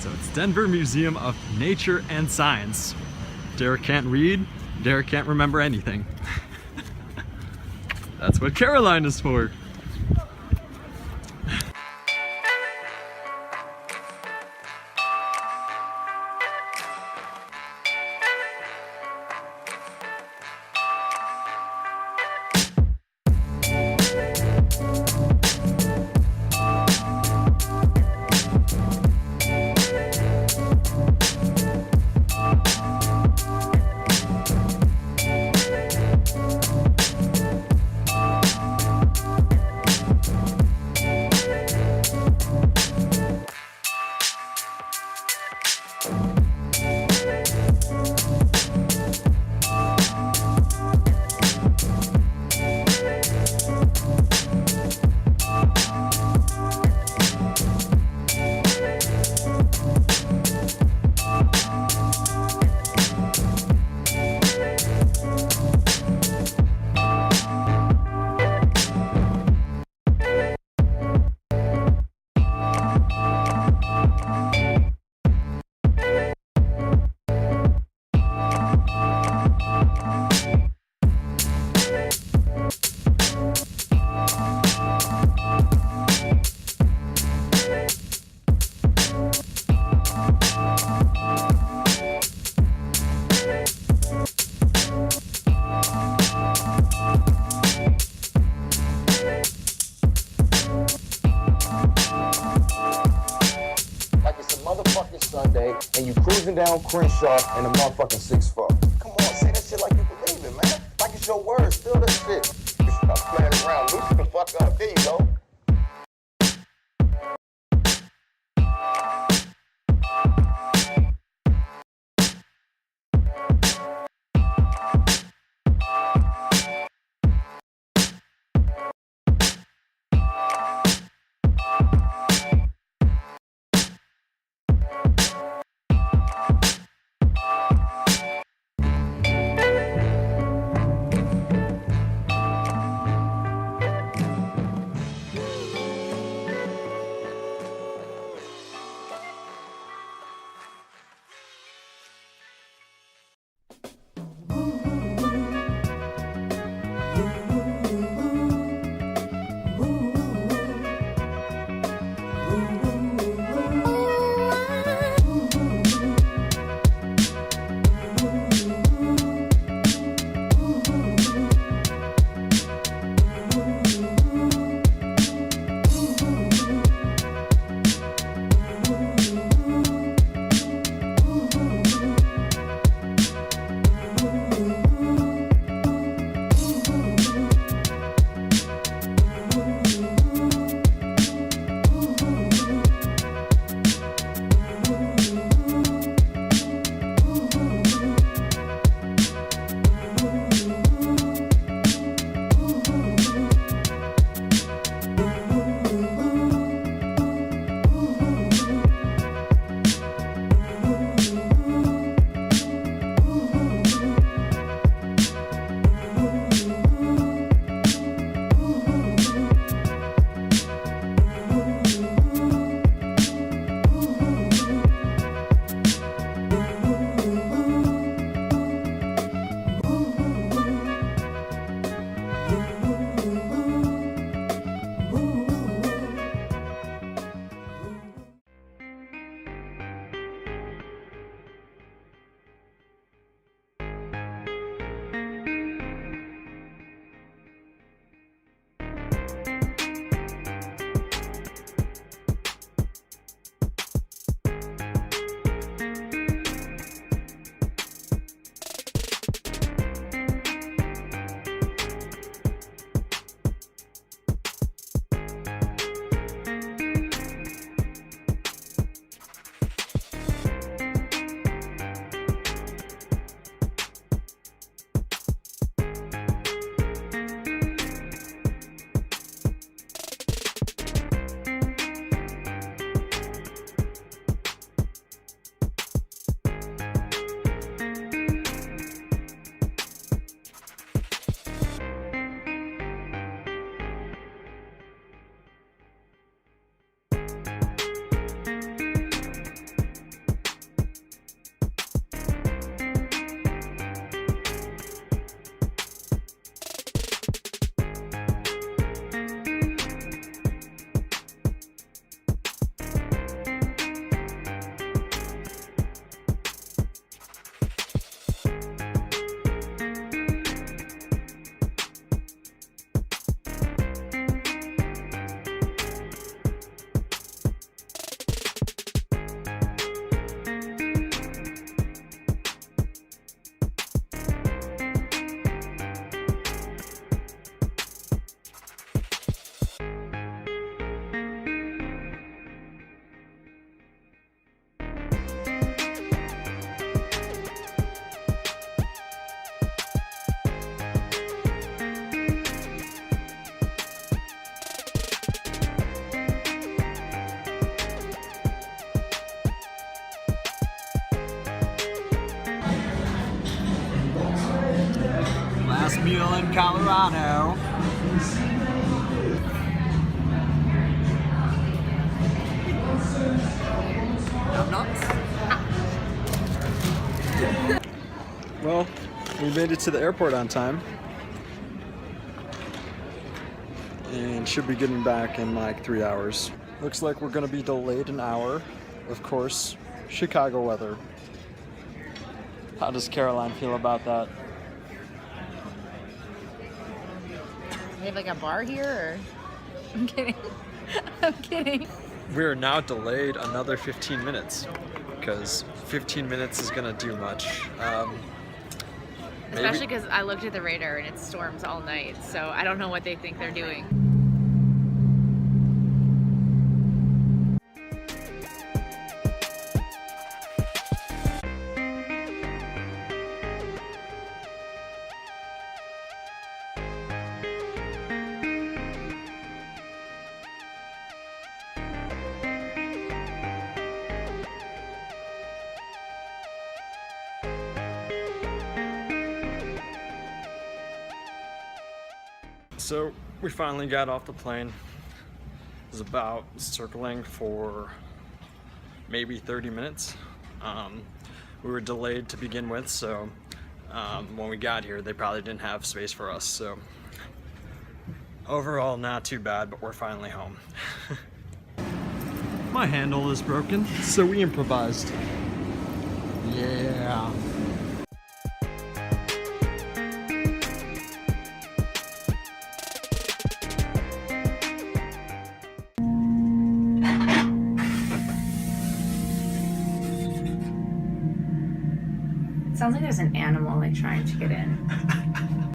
So it's Denver Museum of Nature and Science. Derek can't read, Derek can't remember anything. That's what Caroline is for. Sunday, and you cruising down Crenshaw in a motherfucking 6'4". Come on, say that shit like you believe it, man. Like it's your words, feel that shit. Stop playing around, loosen the fuck up. There you go. meal in Colorado. Well, we made it to the airport on time. And should be getting back in like 3 hours. Looks like we're gonna be delayed an hour. Of course, Chicago weather. How does Caroline feel about that? We have like a bar here, or? I'm kidding. I'm kidding. We're now delayed another 15 minutes because 15 minutes is gonna do much. Especially because I looked at the radar and it storms all night, so I don't know what they think they're doing. So we finally got off the plane. It was about circling for maybe 30 minutes. We were delayed to begin with, so when we got here, they probably didn't have space for us. So overall, not too bad, but we're finally home. My handle is broken, so we improvised. Yeah. Sounds like there's an animal like trying to get in.